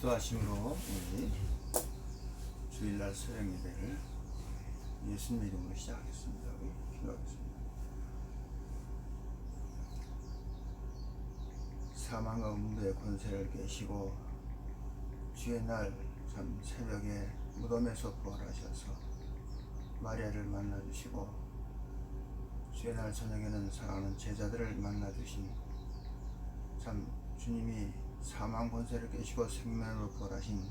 기도하심으로 우리 주일날 새벽 예배를 예수님의 이름으로 시작하겠습니다. 우리 기도하겠습니다. 사망과 음부의 권세를 깨시고 주의 날 참 새벽에 무덤에서 부활하셔서 마리아를 만나주시고 주의 날 저녁에는 사랑하는 제자들을 만나주신 참 주님이 사망 권세를 깨시고 생명으로 부활하신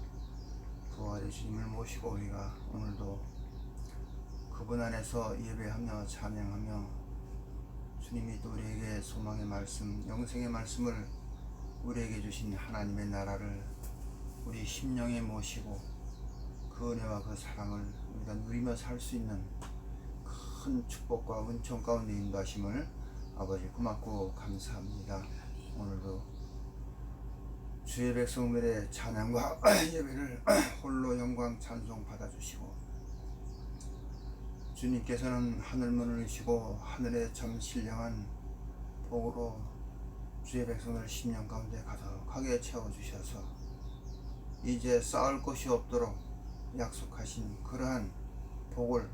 부활의 주님을 모시고 우리가 오늘도 그분 안에서 예배하며 찬양하며 주님이 또 우리에게 소망의 말씀, 영생의 말씀을 우리에게 주신 하나님의 나라를 우리 심령에 모시고 그 은혜와 그 사랑을 우리가 누리며 살 수 있는 큰 축복과 은총 가운데 인도하심을 아버지 고맙고 감사합니다. 오늘도 주의 백성들의 찬양과 예배를 홀로 영광 찬송 받아주시고 주님께서는 하늘문을 여시고 하늘에 참 신령한 복으로 주의 백성들 심령 가운데 가득하게 채워주셔서 이제 쌓을 것이 없도록 약속하신 그러한 복을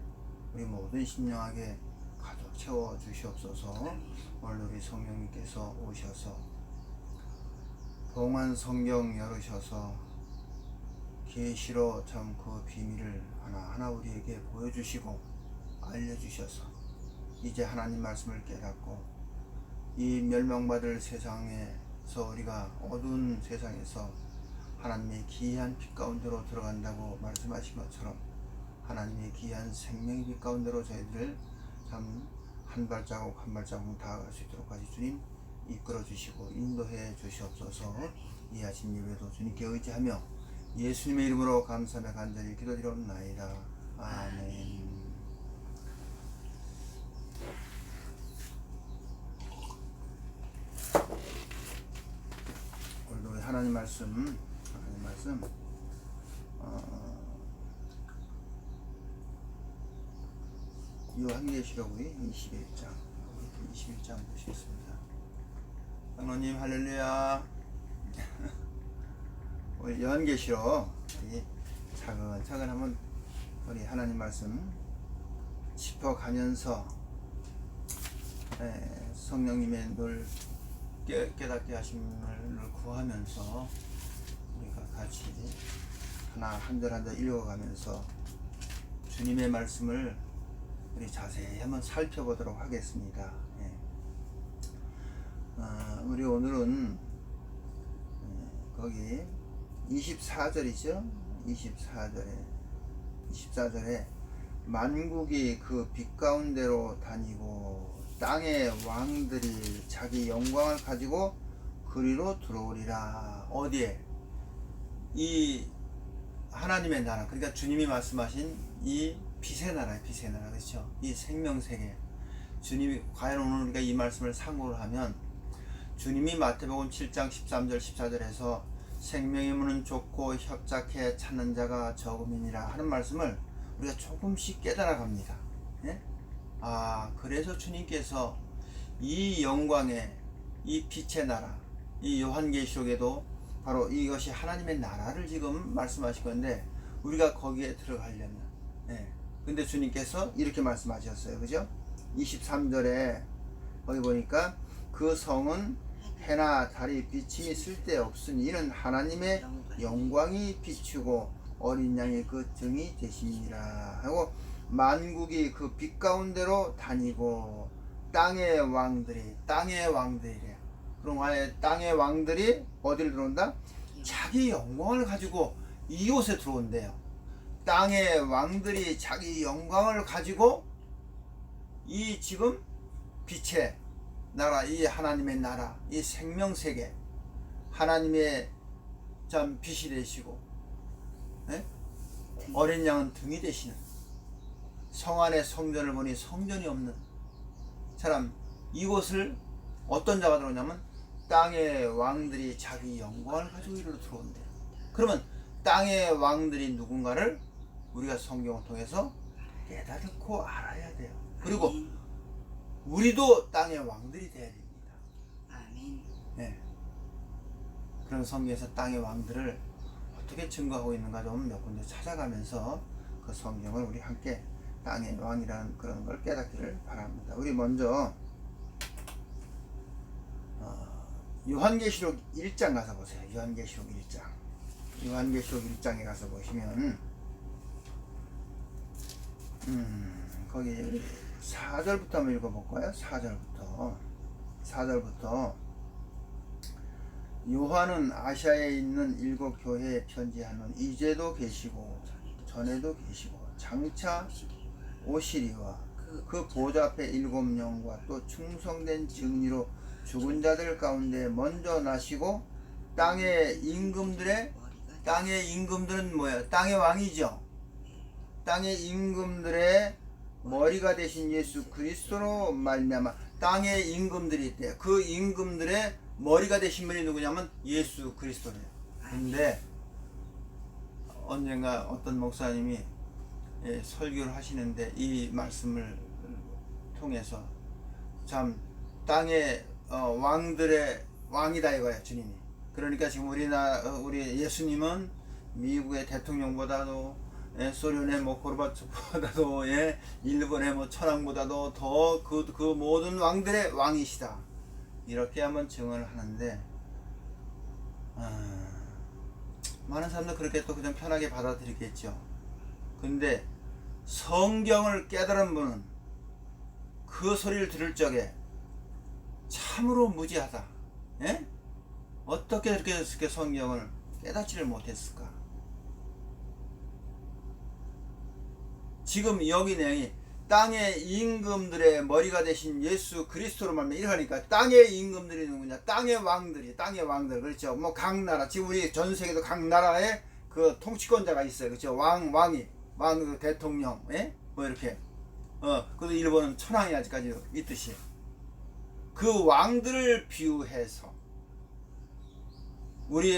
우리 모든 심령에게 가득 채워주시옵소서. 오늘 우리 성령님께서 오셔서 봉한 성경 열으셔서 계시로 참 그 비밀을 하나하나 우리에게 보여주시고 알려주셔서 이제 하나님 말씀을 깨닫고 이 멸망받을 세상에서 우리가 어두운 세상에서 하나님의 귀한 빛 가운데로 들어간다고 말씀하신 것처럼 하나님의 귀한 생명의 빛 가운데로 저희들을 참 한 발자국 한 발자국 다가갈 수 있도록 하시 주님 이끌어 주시고 인도해 주시옵소서. 이 아침 예배도 주님께 의지하며 예수님의 이름으로 감사하며 간절히 기도드리옵나이다. 아멘. 오늘도 하나님 말씀 요한계시록 21장 보시겠습니다. 장로님 할렐루야. 우리 요한계시록 차근차근 한번 우리 하나님 말씀 짚어가면서 성령님의 늘 깨닫게 하심을 구하면서 우리가 같이 한 절 한 절 읽어가면서 주님의 말씀을 우리 자세히 한번 살펴보도록 하겠습니다. 우리 오늘은 거기 24절이죠. 24절에 만국이 그 빛 가운데로 다니고 땅의 왕들이 자기 영광을 가지고 그리로 들어오리라. 어디에? 이 하나님의 나라, 그러니까 주님이 말씀하신 이 빛의 나라예요. 빛의 나라, 그렇죠? 이 생명세계. 주님이 과연 오늘 우리가 이 말씀을 상고를 하면 주님이 마태복음 7장 13절 14절에서 생명의 문은 좁고 협착해 찾는 자가 적음이니라 하는 말씀을 우리가 조금씩 깨달아 갑니다. 예? 그래서 주님께서 이 영광의 이 빛의 나라, 이 요한계시록에도 바로 이것이 하나님의 나라를 지금 말씀하실 건데 우리가 거기에 들어가려면 근데 주님께서 이렇게 말씀하셨어요. 그죠? 23절에 거기 보니까 그 성은 해나 달이 빛이 쓸데없으니 이는 하나님의 영광이 비추고 어린 양의 그 등이 되심이라 하고 만국이 그 빛 가운데로 다니고 땅의 왕들이래. 그럼 아예 땅의 왕들이 어디를 들어온다? 자기 영광을 가지고 이곳에 들어온대요. 땅의 왕들이 자기 영광을 가지고 이 지금 빛의 나라, 이 하나님의 나라, 이 생명세계, 하나님의 참 빛이 되시고 어린 양은 등이 되시는 성 안에 성전을 보니 성전이 없는 사람, 이곳을 어떤 자가 들어오냐면 땅의 왕들이 자기 영광을 가지고 이리로 들어온대요. 그러면 땅의 왕들이 누군가를 우리가 성경을 통해서 깨닫고 알아야 돼요. 그리고 우리도 땅의 왕들이 되어야 됩니다. 아멘. 그런 성경에서 땅의 왕들을 어떻게 증거하고 있는가 좀 몇 군데 찾아가면서 그 성경을 우리 함께 땅의 왕이라는 그런 걸 깨닫기를 바랍니다. 우리 먼저 요한계시록 1장 가서 보세요. 요한계시록 1장. 요한계시록 1장에 가서 보시면 거기 4절부터 한번 읽어볼까요? 4절부터 요한은 아시아에 있는 7 교회에 편지하는 이제도 계시고 전에도 계시고 장차 오시리와 그 보좌 앞에 7영과 또 충성된 증인으로 죽은 자들 가운데 먼저 나시고 땅의 임금들은 뭐예요? 땅의 왕이죠. 땅의 임금들의 머리가 되신 예수 그리스도로 말미암아 땅의 임금들이 있대요. 그 임금들의 머리가 되신 분이 누구냐면 예수 그리스도래요. 근데 언젠가 어떤 목사님이 설교를 하시는데 이 말씀을 통해서 참 땅의 왕들의 왕이다 이거야 주님이. 그러니까 지금 우리 예수님은 미국의 대통령보다도 소련의 고르바초프보다도 일본의 천황보다도 더 그 모든 왕들의 왕이시다. 이렇게 한번 증언을 하는데 많은 사람들 그렇게 또 그냥 편하게 받아들이겠죠. 근데 성경을 깨달은 분은 그 소리를 들을 적에 참으로 무지하다. 어떻게 이렇게 성경을 깨닫지를 못했을까? 지금 여기 내용이 땅의 임금들의 머리가 되신 예수 그리스도로 말미암아 이러니까 땅의 임금들이 누구냐? 땅의 왕들 그렇죠. 뭐 각 나라 지금 우리 전 세계도 각 나라에 그 통치권자가 있어요. 그렇죠. 왕 대통령, 뭐 이렇게. 그래도 일본은 천황이 아직까지 있듯이 그 왕들을 비유해서 우리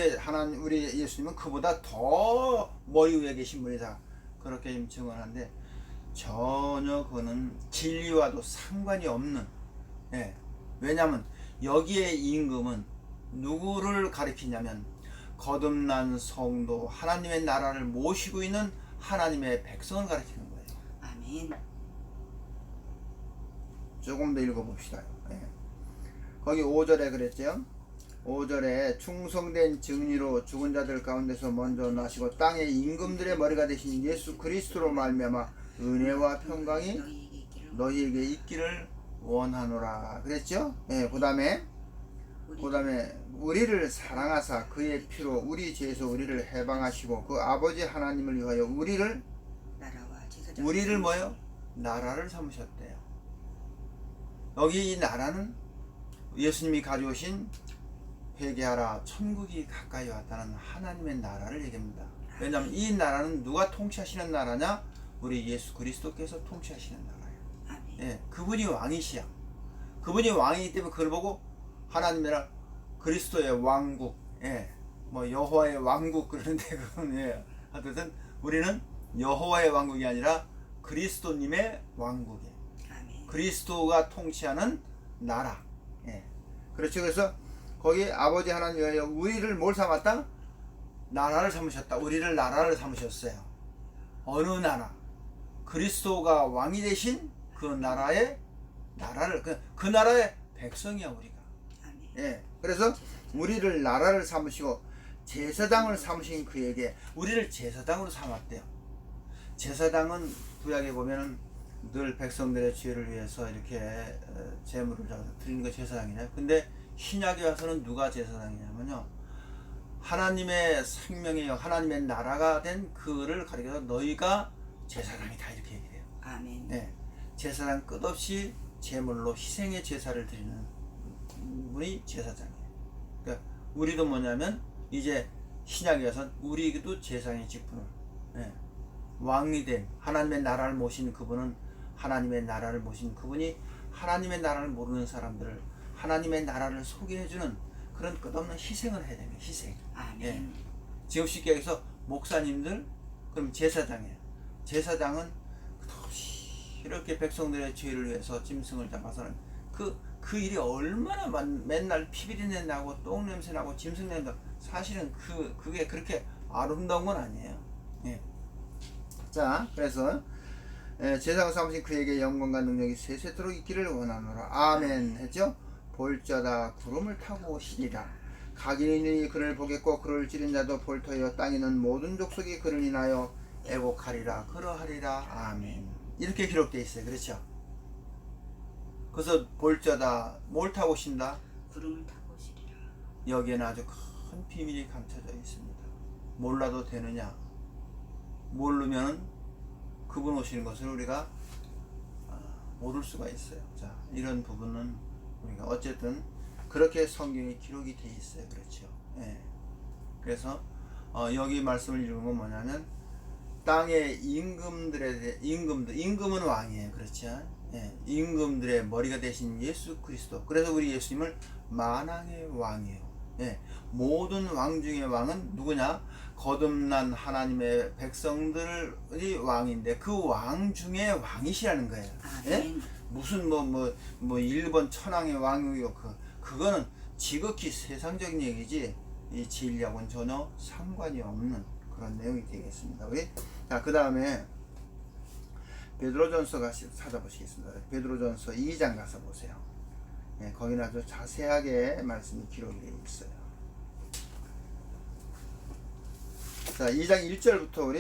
예수님은 그보다 더 머리 위에 계신 분이다. 그렇게 지금 증언하는데 전혀 그는 진리와도 상관이 없는. 왜냐하면 여기에 임금은 누구를 가리키냐면 거듭난 성도 하나님의 나라를 모시고 있는 하나님의 백성을 가리키는 거예요. 아멘. 조금 더 읽어봅시다. 거기 5절에 그랬죠. 5절에 충성된 증인으로 죽은 자들 가운데서 먼저 나시고 땅의 임금들의 머리가 되신 예수 그리스도로 말미암아 은혜와 평강이 너희에게 있기를 원하노라 그랬죠. 그 다음에 우리를 사랑하사 그의 피로 우리 죄에서 우리를 해방하시고 그 아버지 하나님을 위하여 우리를 뭐요? 나라를 삼으셨대요. 여기 이 나라는 예수님이 가져오신 회개하라 천국이 가까이 왔다는 하나님의 나라를 얘기합니다. 왜냐하면 이 나라는 누가 통치하시는 나라냐? 우리 예수 그리스도께서 통치하시는 나라예요. 그분이 왕이시야. 그분이 왕이기 때문에 그걸 보고 하나님이라 그리스도의 왕국, 뭐 여호와의 왕국 그러는데 그건 하여튼 우리는 여호와의 왕국이 아니라 그리스도님의 왕국이에요. 그리스도가 통치하는 나라. 그렇죠. 그래서 거기 아버지 하나님 위하여 우리를 뭘 삼았다? 나라를 삼으셨다. 우리를 나라를 삼으셨어요. 어느 나라? 그리스도가 왕이 되신 그 나라의 나라를 그 나라의 백성이야 우리가. 그래서 우리를 나라를 삼으시고 제사장을 삼으신 그에게 우리를 제사장으로 삼았대요. 제사장은 구약에 보면은 늘 백성들의 죄를 위해서 이렇게 제물을 드리는 거 제사장이냐. 근데 신약에 와서는 누가 제사장이냐면요, 하나님의 생명이요 하나님의 나라가 된 그를 가리켜서 너희가 제사장이다 이렇게 얘기해요. 아멘. 제사장 끝없이 제물로 희생의 제사를 드리는 분이 제사장이에요. 그러니까 우리도 뭐냐면 이제 신약에 와서는 우리도 제사장의 직분을, 왕이 된 하나님의 나라를 모신 그분은 하나님의 나라를 모신 그분이 하나님의 나라를 모르는 사람들을 하나님의 나라를 소개해주는 그런 끝없는 희생을 해야 됩니다. 희생. 아멘. 지금 쉽게 얘기해서 목사님들 그럼 제사장이에요. 제사장은 끝없이 이렇게 백성들의 죄를 위해서 짐승을 잡아서는 그 일이 얼마나 맨날 피비린내 나고 똥냄새 나고 짐승 냄새 나고 사실은 그게 그렇게 아름다운 건 아니에요. 예. 자, 그래서 제사장 삼으신 그에게 영광과 능력이 세세토록 있기를 원하노라. 아멘 했죠. 볼자다 구름을 타고 오시리라. 각인이 그를 보겠고 그를 찌른 자도 볼터여 땅에 있는 모든 족속이 그를 인하여 애곡하리라. 그러하리라. 아멘. 이렇게 기록되어 있어요. 그렇죠? 그래서 볼자다 뭘 타고 오신다? 구름을 타고 오시리라. 여기에는 아주 큰 비밀이 감춰져 있습니다. 몰라도 되느냐? 모르면 그분 오시는 것을 우리가 모를 수가 있어요. 자, 이런 부분은 우리가 어쨌든 그렇게 성경에 기록이 돼 있어요. 그렇죠? 예. 그래서 여기 말씀을 읽은 건 뭐냐면 땅의 임금은 왕이에요. 그렇죠? 예. 임금들의 머리가 되신 예수 그리스도. 그래서 우리 예수님을 만왕의 왕이에요. 예. 모든 왕 중의 왕은 누구냐? 거듭난 하나님의 백성들이 왕인데 그 왕 중에 왕이시라는 거예요. 예? 무슨 일본 천황의 왕이요 그거는 지극히 세상적인 얘기지 이 진리하고는 전혀 상관이 없는 그런 내용이 되겠습니다. 우리 자, 그 다음에 베드로전서 찾아보시겠습니다. 베드로전서 2장 가서 보세요. 예, 거기는 아주 자세하게 말씀이 기록이 되어 있어요. 자, 2장 1절부터 우리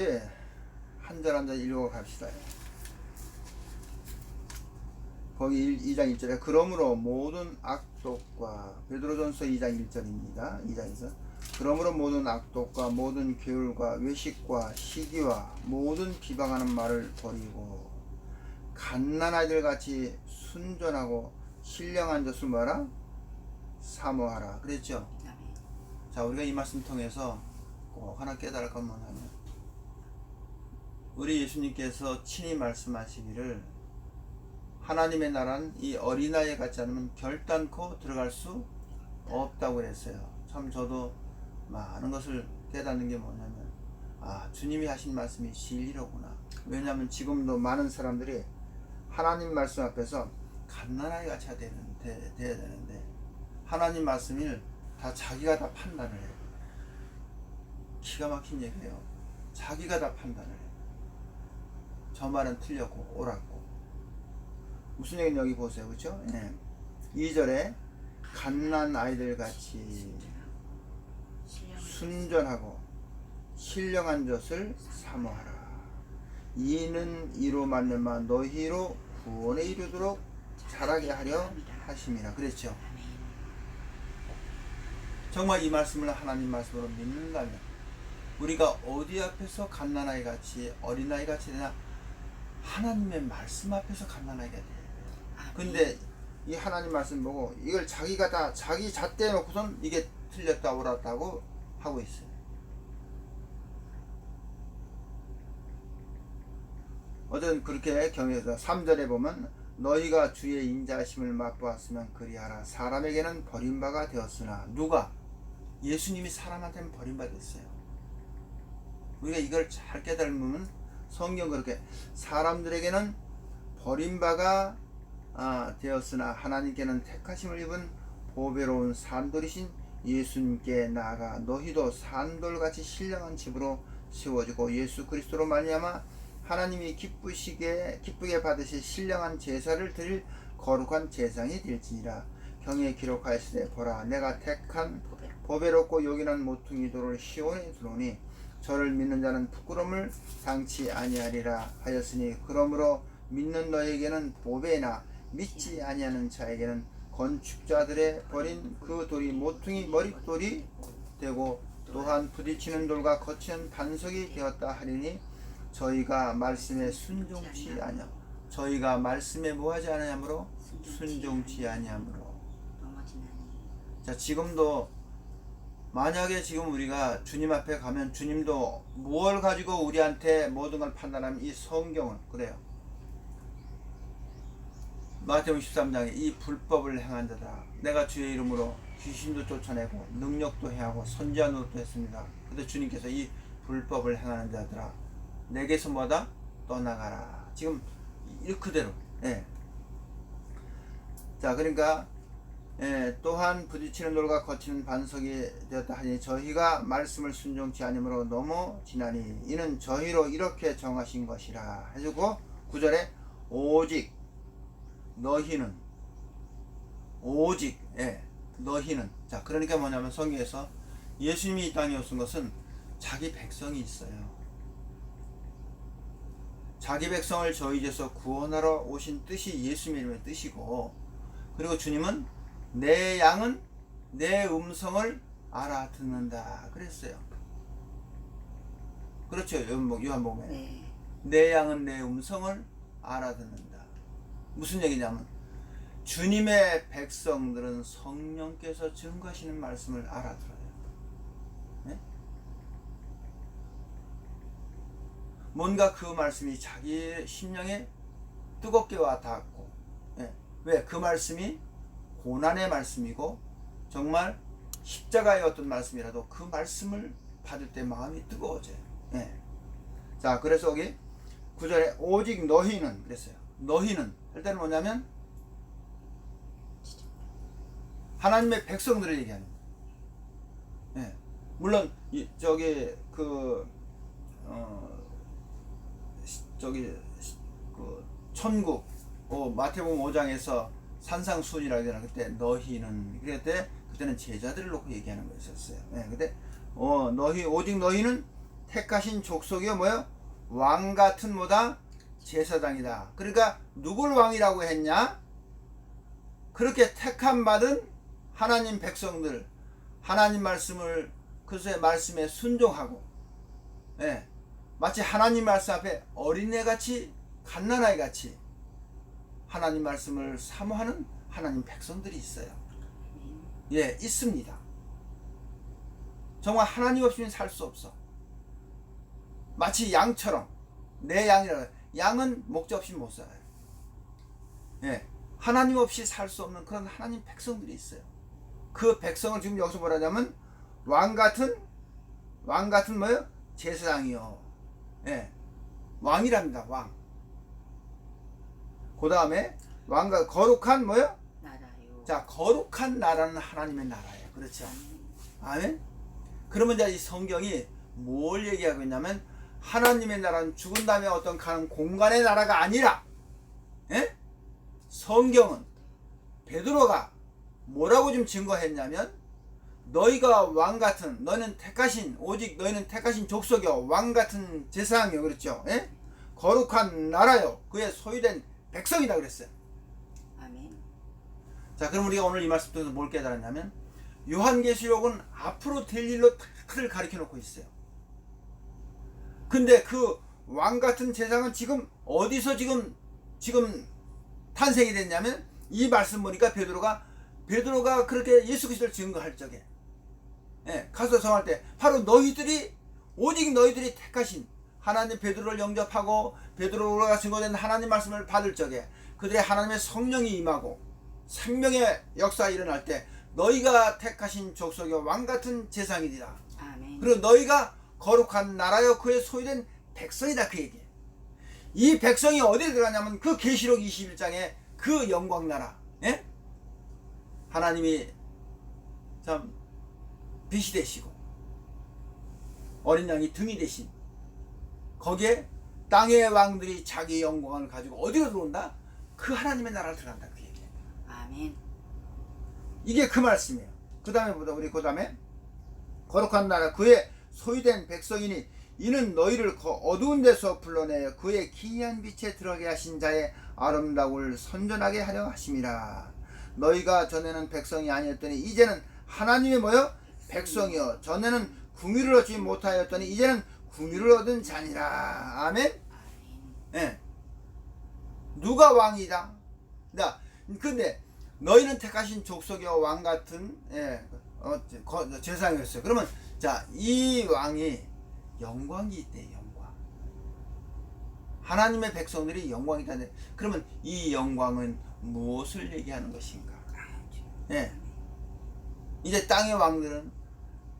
한 절 한 절 읽어 갑시다. 거기 2장 1절에 그러므로 모든 악독과 베드로전서 2장 1절입니다. 2장에서 그러므로 모든 악독과 모든 게을과 외식과 시기와 모든 비방하는 말을 버리고 갓난아이들 같이 순전하고 신령한 것을 뭐라? 사모하라. 그랬죠? 자, 우리가 이 말씀 통해서 꼭 하나 깨달을 건 뭐냐면 우리 예수님께서 친히 말씀하시기를 하나님의 나라는 이 어린아이 같지 않으면 결단코 들어갈 수 없다고 그랬어요. 참 저도 많은 것을 깨닫는 게 뭐냐면 주님이 하신 말씀이 진리로구나. 왜냐하면 지금도 많은 사람들이 하나님 말씀 앞에서 갓난아이 같이 돼야 되는데 하나님 말씀을 다 자기가 다 판단을 해요. 기가 막힌 얘기예요. 자기가 다 판단을 해요. 저 말은 틀렸고 옳았고. 무슨 얘기는 여기 보세요. 그렇죠? 네. 2절에 갓난 아이들 같이 순전하고 신령한 것을 사모하라. 이는 이로 말미암아 너희로 구원에 이르도록 자라게 하려 하심이라. 그랬죠? 정말 이 말씀을 하나님 말씀으로 믿는다면 우리가 어디 앞에서 갓난아이 같이 어린아이 같이 되냐? 하나님의 말씀 앞에서 갓난아이가 돼요. 근데 이 하나님 말씀 보고 이걸 자기가 다 자기 잣대 놓고선 이게 틀렸다 옳았다고 하고 있어요. 어쨌든 그렇게 경외해서 3절에 보면 너희가 주의 인자하심을 맛보았으면 그리하라. 사람에게는 버림바가 되었으나 누가? 예수님이 사람한테는 버림받았어요. 우리가 이걸 잘 깨달으면 성경 그렇게 사람들에게는 버림바가 되었으나 하나님께는 택하심을 입은 보배로운 산돌이신 예수님께 나아가 너희도 산돌같이 신령한 집으로 세워지고 예수 그리스도로 말미암아 하나님이 기쁘게 받으실 신령한 제사를 드릴 거룩한 제상이 될지니라. 경에 기록하였으되 보라 내가 택한 보배롭고 요긴한 모퉁이 돌을 시온에 두노니 저를 믿는 자는 부끄러움을 당치 아니하리라 하였으니 그러므로 믿는 너에게는 보배나 믿지 아니하는 자에게는 건축자들의 버린 그 돌이 모퉁이 머릿돌이 되고 또한 부딪히는 돌과 거친 반석이 되었다 하리니 저희가 말씀에 순종치 아니하 저희가 말씀에 뭐하지 아니하므로 순종치 아니하므로. 자, 지금도 만약에 지금 우리가 주님 앞에 가면 주님도 무엇을 가지고 우리한테 모든 걸 판단하면 이 성경은 그래요. 마태복음 13장에 이 불법을 행한 자다. 내가 주의 이름으로 귀신도 쫓아내고 능력도 행하고 선지한 노릇도 했습니다. 근데 주님께서 이 불법을 행하는 자들아 내게서 뭐다? 떠나가라. 지금 그대로. 예. 자, 그러니까 또한 부딪히는 돌과 거치는 반석이 되었다 하니 저희가 말씀을 순종치 아니므로 너무 지나니 이는 저희로 이렇게 정하신 것이라 해주고 9절에 오직 너희는 오직 너희는 자 그러니까 뭐냐면 성경에서 예수님이 이 땅에 오신 것은 자기 백성이 있어요. 자기 백성을 저희 죄에서 구원하러 오신 뜻이 예수님의 뜻이고 그리고 주님은 내 양은 내 음성을 알아듣는다 그랬어요. 그렇죠. 요한복음에 네. 내 양은 내 음성을 알아듣는다. 무슨 얘기냐면 주님의 백성들은 성령께서 증거하시는 말씀을 알아들어요. 네? 뭔가 그 말씀이 자기 심령에 뜨겁게 와 닿았고 왜? 그 말씀이 고난의 말씀이고 정말 십자가의 어떤 말씀이라도 그 말씀을 받을 때 마음이 뜨거워져요. 자 그래서 여기 9절에 오직 너희는 그랬어요. 너희는 할 때는 뭐냐면 하나님의 백성들을 얘기하는 거예요. 물론 저기 천국 마태복음 5장에서 산상수훈이라고 하잖아. 그때 너희는 그때는 제자들을 놓고 얘기하는 거였었어요. 근데 너희 오직 너희는 택하신 족속이요 뭐요? 왕 같은 뭐다? 제사장이다. 그러니까 누굴 왕이라고 했냐? 그렇게 택함 받은 하나님 백성들, 하나님 말씀을 그리스도의 말씀에 순종하고 마치 하나님 말씀 앞에 어린애같이 갓난아이같이 하나님 말씀을 사모하는 하나님 백성들이 있어요. 있습니다. 정말 하나님 없이는 살 수 없어. 마치 양처럼 내 양이라 양은 목적 없이 못 살아요. 하나님 없이 살 수 없는 그런 하나님 백성들이 있어요. 그 백성을 지금 여기서 뭐라냐면 왕 같은 뭐요? 제사장이요. 왕이랍니다. 왕. 그 다음에 왕과 거룩한 뭐요? 나라요. 자 거룩한 나라는 하나님의 나라예요. 그렇죠? 아멘. 그러면 이제 이 성경이 뭘 얘기하고 있냐면 하나님의 나라는 죽은 다음에 어떤 공간의 나라가 아니라 성경은 베드로가 뭐라고 좀 증거했냐면 너희가 왕같은 오직 너희는 택하신 족속이요 왕같은 제사장이요 그랬죠. 거룩한 나라요 그의 소유된 백성이다 그랬어요. 아멘. 자 그럼 우리가 오늘 이 말씀 통해서 뭘 깨달았냐면 요한계시록은 앞으로 될 일로 다들 가르쳐 놓고 있어요. 근데 그 왕같은 제사장은 지금 어디서 지금 탄생이 됐냐면 이 말씀 보니까 베드로가 그렇게 예수 그리스도를 증거할 적에 가서 성할 때 바로 오직 너희들이 택하신 하나님 베드로를 영접하고 베드로가 증거된 하나님 말씀을 받을 적에 그들의 하나님의 성령이 임하고 생명의 역사가 일어날 때 너희가 택하신 족속이요 왕같은 제사장이니라. 아멘. 그리고 너희가 거룩한 나라여 그의 소유된 백성이다 그 얘기예요. 이 백성이 어디에 들어가냐면 그 계시록 21장에 그 영광 나라 하나님이 참 빛이 되시고 어린 양이 등이 되신 거기에 땅의 왕들이 자기 영광을 가지고 어디로 들어온다? 그 하나님의 나라를 들어간다 그 얘기예요. 아멘. 이게 그 말씀이에요. 그 다음에 거룩한 나라 그의 소유된 백성이니 이는 너희를 어두운 데서 불러내 그의 기이한 빛에 들어가게 하신 자의 아름다움을 선전하게 하려 하심이라. 너희가 전에는 백성이 아니었더니 이제는 하나님의 뭐요? 백성이요. 전에는 궁유를 얻지 못하였더니 이제는 궁유를 얻은 자니라. 아멘. 누가 왕이다? 근데 너희는 택하신 족속이요 왕 같은 제사장이었어요. 그러면 이 왕이 영광이 있대. 영광. 하나님의 백성들이 영광이 있다는데 그러면 이 영광은 무엇을 얘기하는 것인가? 이제 땅의 왕들은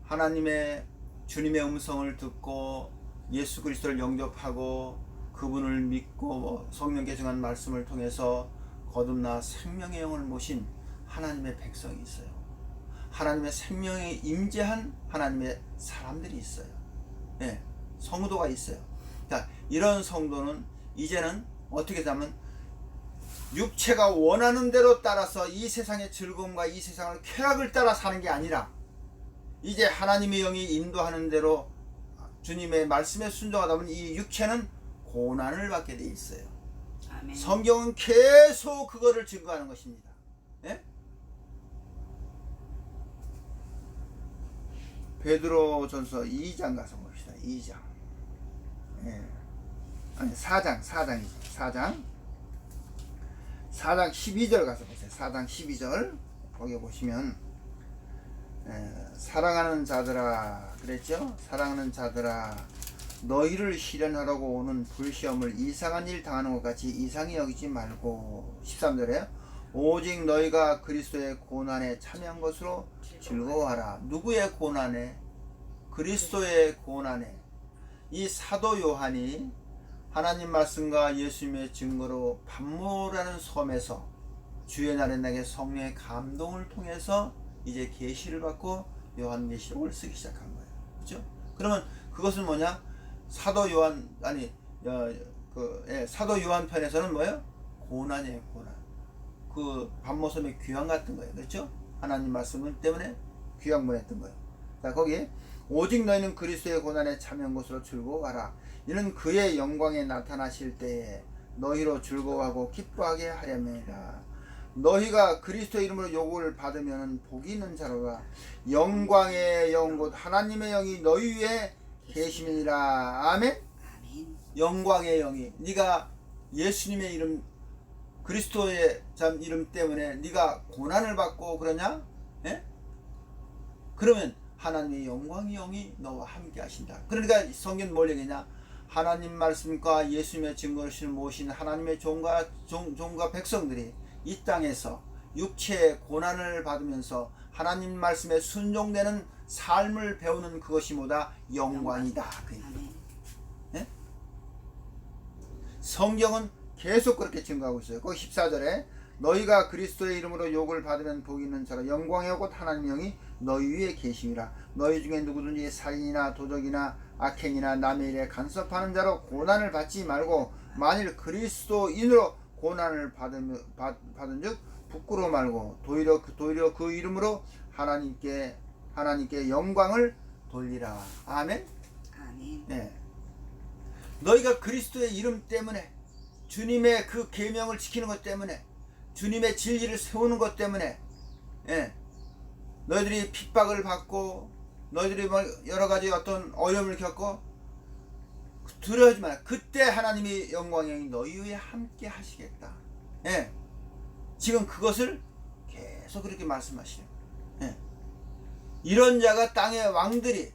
하나님의 주님의 음성을 듣고 예수 그리스도를 영접하고 그분을 믿고 성령께 정한 말씀을 통해서 거듭나 생명의 영을 모신 하나님의 백성이 있어요. 하나님의 생명에 임재한 하나님의 사람들이 있어요. 예, 성도가 있어요. 자, 이런 성도는 이제는 어떻게 하면 육체가 원하는 대로 따라서 이 세상의 즐거움과 이 세상의 쾌락을 따라 사는 게 아니라 이제 하나님의 영이 인도하는 대로 주님의 말씀에 순종하다 보면 이 육체는 고난을 받게 돼 있어요. 아멘. 성경은 계속 그거를 증거하는 것입니다. 예? 베드로전서 2장 가서 봅시다. 2장. 예. 아니 4장 12절 가서 보세요. 4장 12절 거기 보시면 사랑하는 자들아 그랬죠? 사랑하는 자들아 너희를 시련하려고 오는 불시험을 이상한 일 당하는 것 같이 이상히 여기지 말고 13절에 오직 너희가 그리스도의 고난에 참여한 것으로 즐거워하라. 누구의 고난에? 그리스도의 고난에. 이 사도 요한이 하나님 말씀과 예수님의 증거로 pat모라는 섬에서 주의 날에 내게 성령의 감동을 통해서 이제 계시를 받고 요한계시록을 쓰기 시작한 거예요. 그렇죠? 그러면 그것은 뭐냐? 사도 요한 사도 요한 편에서는 뭐예요? 고난이에요, 고난. 그 pat모섬의 귀환 같은 거예요. 그렇죠? 하나님 말씀 때문에 귀환 보냈던 거예요. 자, 거기 오직 너희는 그리스도의 고난에 참여한 것으로 즐거워하라. 이는 그의 영광에 나타나실 때에 너희로 즐거워하고 기뻐하게 하려니라. 너희가 그리스도의 이름으로 욕을 받으면 복이 있는 자로라. 영광의 영 곧 하나님의 영이 너희 위에 계심이니라. 아멘. 아멘. 영광의 영이 네가 예수님의 이름 그리스도의 참 이름 때문에 네가 고난을 받고 그러냐? 예? 그러면 하나님의 영광의 영이 너와 함께 하신다. 그러니까 성경 뭘 얘기냐? 하나님 말씀과 예수님의 증거를 모신 하나님의 종과 백성들이 이 땅에서 육체의 고난을 받으면서 하나님 말씀에 순종되는 삶을 배우는 그것이 뭐다? 영광이다. 아멘. 예? 성경은 계속 그렇게 증거하고 있어요. 거기 14절에 너희가 그리스도의 이름으로 욕을 받으면 복이 있는 자라. 영광의 곧 하나님의 영이 너희 위에 계심이라. 너희 중에 누구든지 살인이나 도적이나 악행이나 남의 일에 간섭하는 자로 고난을 받지 말고 만일 그리스도인으로 고난을 받은 즉 부끄러워 말고 도리어 그 이름으로 하나님께 영광을 돌리라. 아멘. 아멘. 네. 너희가 그리스도의 이름 때문에 주님의 그 계명을 지키는 것 때문에 주님의 진리를 세우는 것 때문에 너희들이 핍박을 받고 너희들이 뭐 여러 가지 어떤 어려움을 겪고 두려워하지 마라. 그때 하나님이 영광의 영이 너희 위에 함께 하시겠다. 지금 그것을 계속 그렇게 말씀하시네요. 이런 자가 땅의 왕들이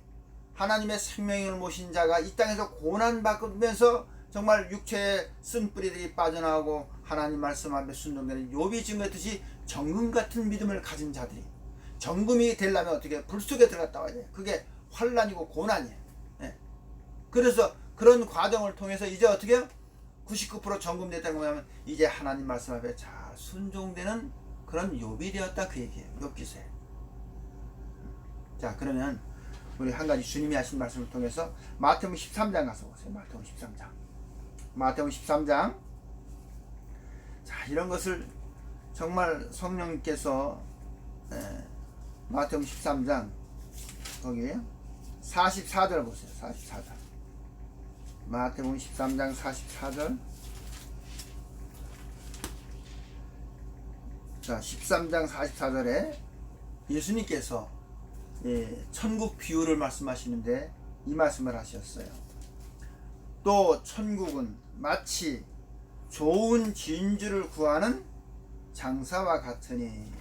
하나님의 생명을 모신 자가 이 땅에서 고난받으면서 정말 육체의 쓴뿌리들이 빠져나오고 하나님 말씀 앞에 순종되는 욥이 증거했듯이 정금 같은 믿음을 가진 자들이 정금이 되려면 어떻게 불 속에 들어갔다 와야 돼요. 그게 환난이고 고난이에요. 그래서 그런 과정을 통해서 이제 어떻게 해요? 99% 정금됐다는 거냐면 이제 하나님 말씀 앞에 잘 순종되는 그런 욥이 되었다 그 얘기예요. 욥기서에. 자, 그러면 우리 한 가지 주님이 하신 말씀을 통해서 마태복음 13장 가서 보세요. 마태복음 13장. 자, 이런 것을 정말 성령님께서 마태복음 13장 거기 44절 보세요. 44절. 마태복음 13장 44절. 자, 13장 44절에 예수님께서 천국 비유를 말씀하시는데 이 말씀을 하셨어요. 또 천국은 마치 좋은 진주를 구하는 장사와 같으니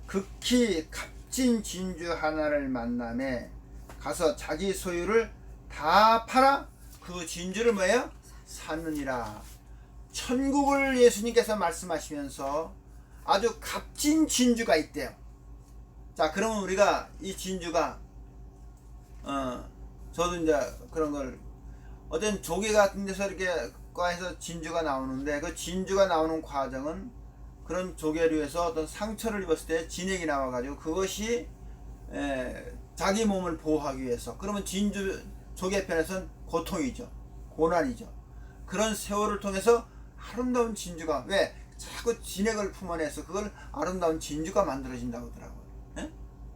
극히 값진 진주 하나를 만남에 가서 자기 소유를 다 팔아 그 진주를 뭐예요? 샀느니라. 천국을 예수님께서 말씀하시면서 아주 값진 진주가 있대요. 자, 그러면 우리가 이 진주가 저도 이제 그런 걸 어떤 조개 같은 데서 이렇게 과에서 진주가 나오는데 그 진주가 나오는 과정은 그런 조개류에서 어떤 상처를 입었을 때 진액이 나와가지고 그것이 자기 몸을 보호하기 위해서, 그러면 진주 조개편에서는 고통이죠, 고난이죠. 그런 세월을 통해서 아름다운 진주가, 왜 자꾸 진액을 품어내서 그걸 아름다운 진주가 만들어진다고 하더라고요. 예?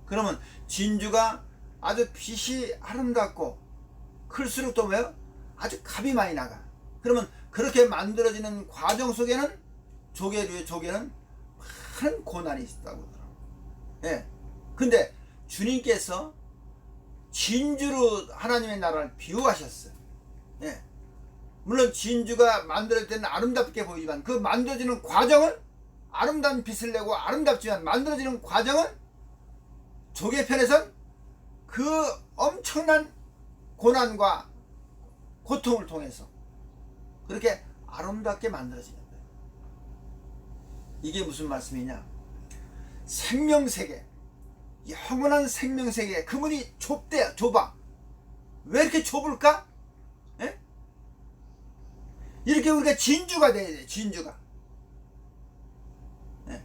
그러면 진주가 아주 빛이 아름답고 클수록 또 뭐예요? 아주 값이 많이 나가. 그러면 그렇게 만들어지는 과정 속에는 조개류의 조개는 많은 고난이 있다고 하더라고요. 예. 근데 주님께서 진주로 하나님의 나라를 비유하셨어요. 예. 물론 진주가 만들어질 때는 아름답게 보이지만 그 만들어지는 과정은 아름다운 빛을 내고 아름답지만 만들어지는 과정은 조개편에선 그 엄청난 고난과 고통을 통해서 그렇게 아름답게 만들어지는 거예요. 이게 무슨 말씀이냐? 생명세계, 영원한 생명세계, 그 문이 좁대요. 좁아. 왜 이렇게 좁을까? 예? 이렇게 우리가 진주가 돼야 돼. 진주가. 예?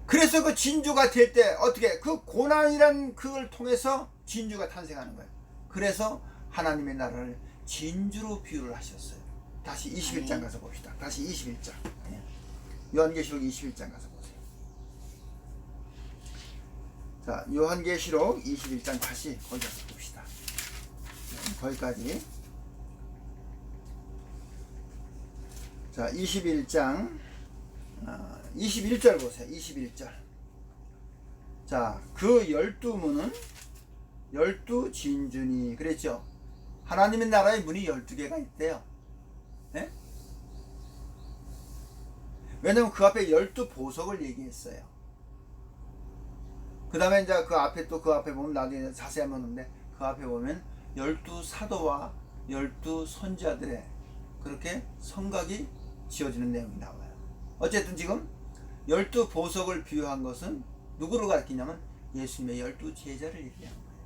그래서 그 진주가 될 때 어떻게, 그 고난이란 그걸 통해서 진주가 탄생하는 거예요. 그래서 하나님의 나라를 진주로 비유를 하셨어요. 다시 21장 가서 봅시다. 다시 21장. 예. 요한계시록 21장 가서 보세요. 자, 요한계시록 21장 다시 거기 가서 봅시다. 거기까지. 자, 21장 21절 보세요. 21절. 자, 그 12문은 12진주니 그랬죠. 하나님의 나라의 문이 12개가 있대요. 네? 왜냐면 그 앞에 12보석을 얘기했어요. 그 다음에 이제 그 앞에 또 그 앞에 보면 나중에 자세히 한번 보는데 그 앞에 보면 12사도와 12선지자들의 그렇게 성각이 지어지는 내용이 나와요. 어쨌든 지금 12보석을 비유한 것은 누구를 가리키냐면 예수님의 12제자를 얘기하는 거예요.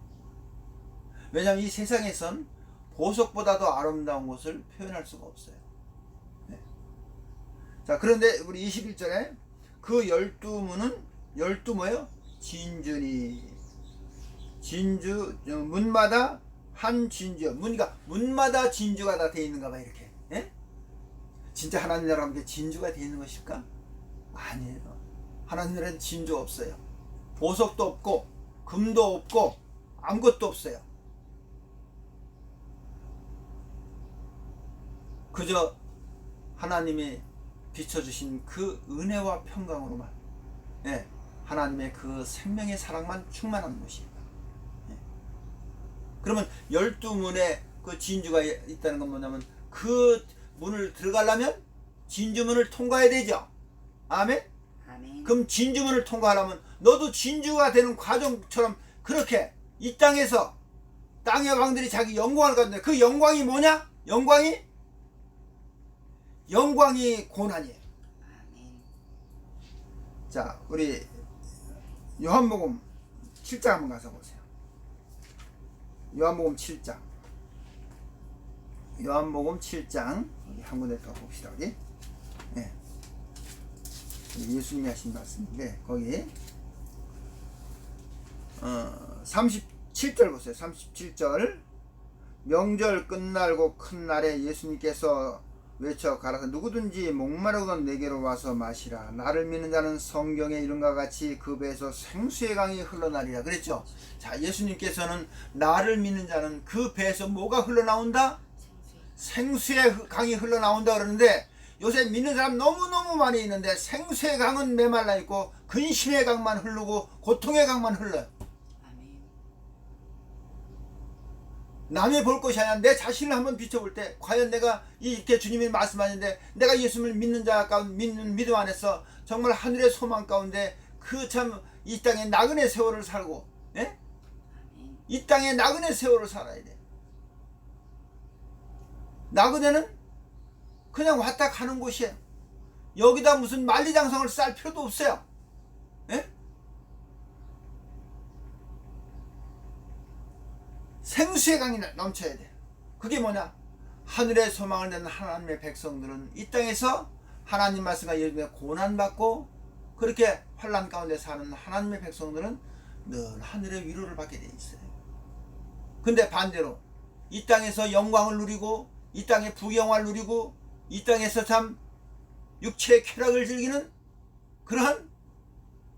왜냐하면 이 세상에선 보석보다도 아름다운 것을 표현할 수가 없어요. 네. 자, 그런데 우리 21절에 그 12문은 12 뭐예요? 진주니. 진주, 문마다 한 진주. 문마다 진주가 다 되어 있는가 봐, 이렇게. 예? 진짜 하나님 나라가 함께 진주가 되어 있는 것일까? 아니에요. 하나님 나라는 진주 없어요. 보석도 없고 금도 없고 아무것도 없어요. 그저 하나님이 비춰주신 그 은혜와 평강으로만, 예, 하나님의 그 생명의 사랑만 충만한 곳이에요. 예. 그러면 12문에 그 진주가 있다는 건 뭐냐면 그 문을 들어가려면 진주문을 통과해야 되죠. 아멘? 아멘. 그럼 진주문을 통과하려면 너도 진주가 되는 과정처럼 그렇게 이 땅에서 땅의 왕들이 자기 영광을 갖는데 그 영광이 뭐냐? 영광이 고난이에요. 아멘. 자, 우리 요한복음 7장 한번 가서 보세요. 요한복음 7장. 요한복음 7장 여기 한 군데 더 봅시다. 여기. 네. 예수님이 하신 말씀인데 거기 37절 보세요. 37절. 명절 끝날고 큰 날에 예수님께서 외쳐 가라사 누구든지 목마르거든 내게로 와서 마시라. 나를 믿는 자는 성경에 이른과 같이 그 배에서 생수의 강이 흘러나리라 그랬죠. 자, 예수님께서는 나를 믿는 자는 그 배에서 뭐가 흘러나온다? 생수의 강이 흘러나온다 그러는데 요새 믿는 사람 너무너무 많이 있는데 생수의 강은 메말라 있고 근심의 강만 흐르고 고통의 강만 흘러요. 남이 볼 것이 아니라 내 자신을 한번 비춰볼 때 과연 내가 이렇게 주님이 말씀하는데 내가 예수님을 믿는 자 가운데 믿는 믿음 안에서 정말 하늘의 소망 가운데 그 참 이 땅에 나그네 세월을 살고, 예? 이 땅에 나그네 세월을 살아야 돼. 나그네는 그냥 왔다 가는 곳이에요. 여기다 무슨 만리장성을 쌓을 필요도 없어요. 예? 생수의 강이 넘쳐야 돼. 그게 뭐냐? 하늘의 소망을 내는 하나님의 백성들은 이 땅에서 하나님 말씀과 예수님의 고난받고 그렇게 환난 가운데 사는 하나님의 백성들은 늘 하늘의 위로를 받게 돼 있어요. 근데 반대로 이 땅에서 영광을 누리고 이 땅의 부영화를 누리고 이 땅에서 참 육체의 쾌락을 즐기는 그러한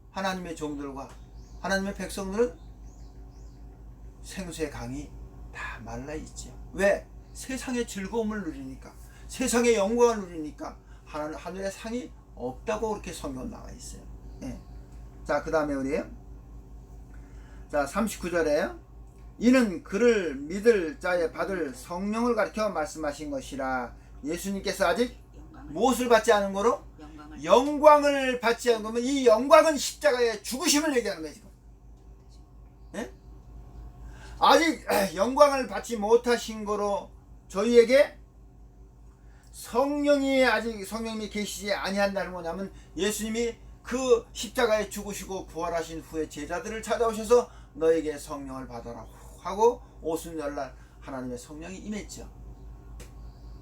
하나님의 종들과 하나님의 백성들은 생수의 강이 다 말라있죠. 왜? 세상의 즐거움을 누리니까, 세상의 영광을 누리니까 하늘의 상이 없다고 그렇게 성경 나와 있어요. 예. 자, 그 다음에 우리 자 39절에 이는 그를 믿을 자에 받을 성령을 가리켜 말씀하신 것이라. 예수님께서 아직 무엇을 받지 않은 거로? 영광을 받지 않은 거면 이 영광은 십자가의 죽으심을 얘기하는 거예요 지금. 예? 아직 영광을 받지 못하신 거로 저희에게 성령님이 계시지 아니한다는 뭐냐면 예수님이 그 십자가에 죽으시고 부활하신 후에 제자들을 찾아오셔서 너에게 성령을 받아라 하고 오순절날 하나님의 성령이 임했죠.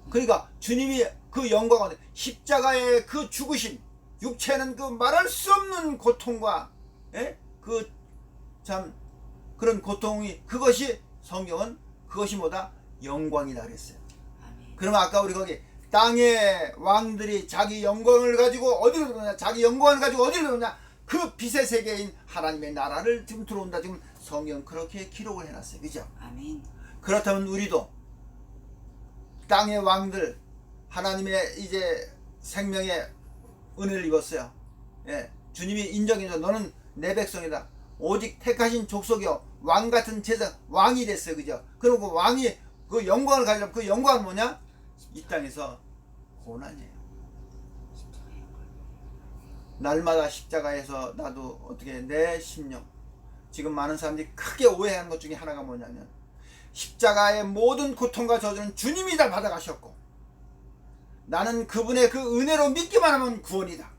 그러니까 주님이 그 영광을 십자가의 그 죽으심, 육체는 그 말할 수 없는 고통과 그 참 그런 고통이 그것이 성경은 그것이 뭐다? 영광이다 그랬어요. 그러면 아까 우리 거기 땅의 왕들이 자기 영광을 가지고 어디로 들어오냐? 자기 영광을 가지고 어디로 들어오냐? 그 빛의 세계인 하나님의 나라를 지금 들어온다. 지금 성경 그렇게 기록을 해놨어요. 그죠? 아멘. 그렇다면 우리도 땅의 왕들 하나님의 이제 생명의 은혜를 입었어요. 예, 주님이 인정해줘. 너는 내 백성이다. 오직 택하신 족속이요 왕 같은 제사 왕이 됐어요. 그죠? 그리고 그 왕이 그 영광을 가지려면 그 영광은 뭐냐? 이 땅에서 고난이에요. 날마다 십자가에서 나도 어떻게 내 심령 지금 많은 사람들이 크게 오해하는 것 중에 하나가 뭐냐면 십자가의 모든 고통과 저주는 주님이 다 받아가셨고 나는 그분의 그 은혜로 믿기만 하면 구원이다.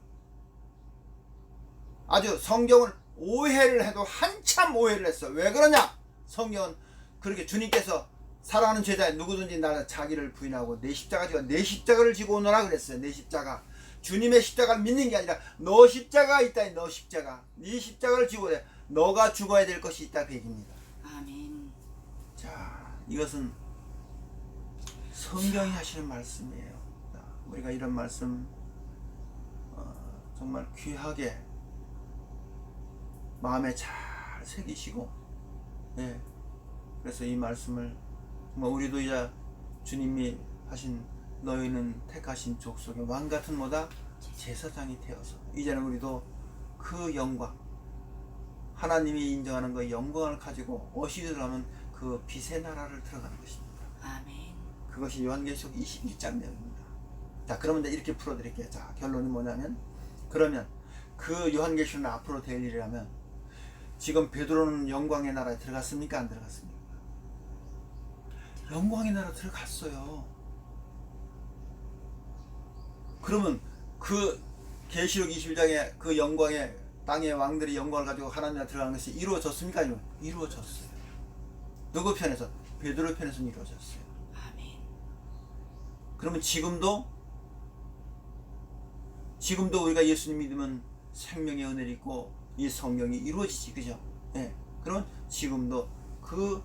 아주 성경을 오해를 해도 한참 오해를 했어. 왜 그러냐? 성경은 그렇게 주님께서 사랑하는 제자에 누구든지 나는 자기를 부인하고 내 십자가를 지고 오너라 그랬어요. 내 십자가. 주님의 십자가를 믿는 게 아니라 너 십자가 있다. 너 십자가. 네 십자가를 지고 해. 너가 죽어야 될 것이 있다 그 얘기입니다. 아멘. 자, 이것은 성경이 하시는 말씀이에요. 우리가 이런 말씀 정말 귀하게 마음에 잘 새기시고, 예. 그래서 이 말씀을 정말 우리도 이제 주님이 하신 너희는 택하신 족속의 왕 같은 뭐다 제사장이 되어서 이제는 우리도 그 영광 하나님이 인정하는 그 영광을 가지고 어디 들어가면 그 빛의 나라를 들어가는 것입니다. 아멘. 그것이 요한계시록 21장 내용입니다. 자, 그러면 이렇게 풀어드릴게요. 자, 결론이 뭐냐면 그러면 그 요한계시록은 앞으로 될 일이라면 지금 베드로는 영광의 나라에 들어갔습니까? 안 들어갔습니까? 영광의 나라 들어갔어요. 그러면 그 계시록 21장에 그 영광의 땅의 왕들이 영광을 가지고 하나님 나라 들어가는 것이 이루어졌습니까? 아니면 이루어졌어요. 누구 편에서? 베드로 편에서는 이루어졌어요. 아멘. 그러면 지금도 우리가 예수님 믿으면 생명의 은혜를 입고 이 성경이 이루어지지, 그죠? 예. 그러면 지금도 그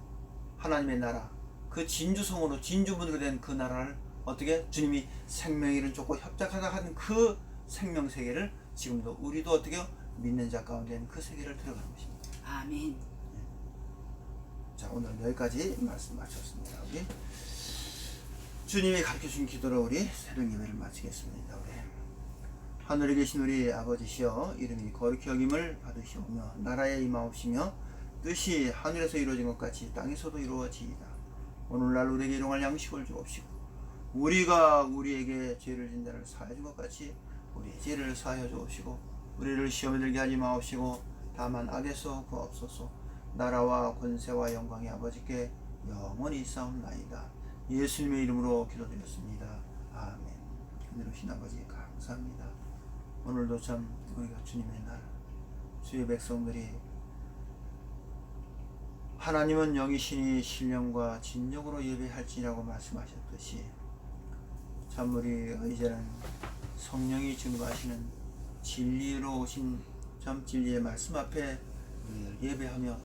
하나님의 나라, 그 진주성으로 진주문으로 된 그 나라를 어떻게 주님이 생명의 일을 쫓고 협작하다 하는 그 생명 세계를 지금도 우리도 어떻게 믿는 자 가운데 그 세계를 들어가는 것입니다. 아멘. 자, 오늘 여기까지 말씀 마쳤습니다. 우리 주님이 가르쳐준 기도로 우리 새벽 예배를 마치겠습니다. 우리 하늘에 계신 우리 아버지시여 이름이 거룩히 여김을 받으시오며 나라에 임하옵시며 뜻이 하늘에서 이루어진 것 같이 땅에서도 이루어지이다. 오늘날 우리에게 일용할 양식을 주옵시고 우리가 우리에게 죄를 진 자를 사하여 준 것 같이 우리의 죄를 사하여 주옵시고 우리를 시험에 들게 하지 마옵시고 다만 악에서 구하옵소서. 나라와 권세와 영광이 아버지께 영원히 있사옵나이다. 예수님의 이름으로 기도드렸습니다. 아멘. 은혜로우신 아버지 감사합니다. 오늘도 참 우리가 주님의 날 주의 백성들이 하나님은 영이시니 신령과 진정으로 예배할지라고 말씀하셨듯이 참 우리 이제는 성령이 증거하시는 진리로 오신 참 진리의 말씀 앞에 늘 예배하며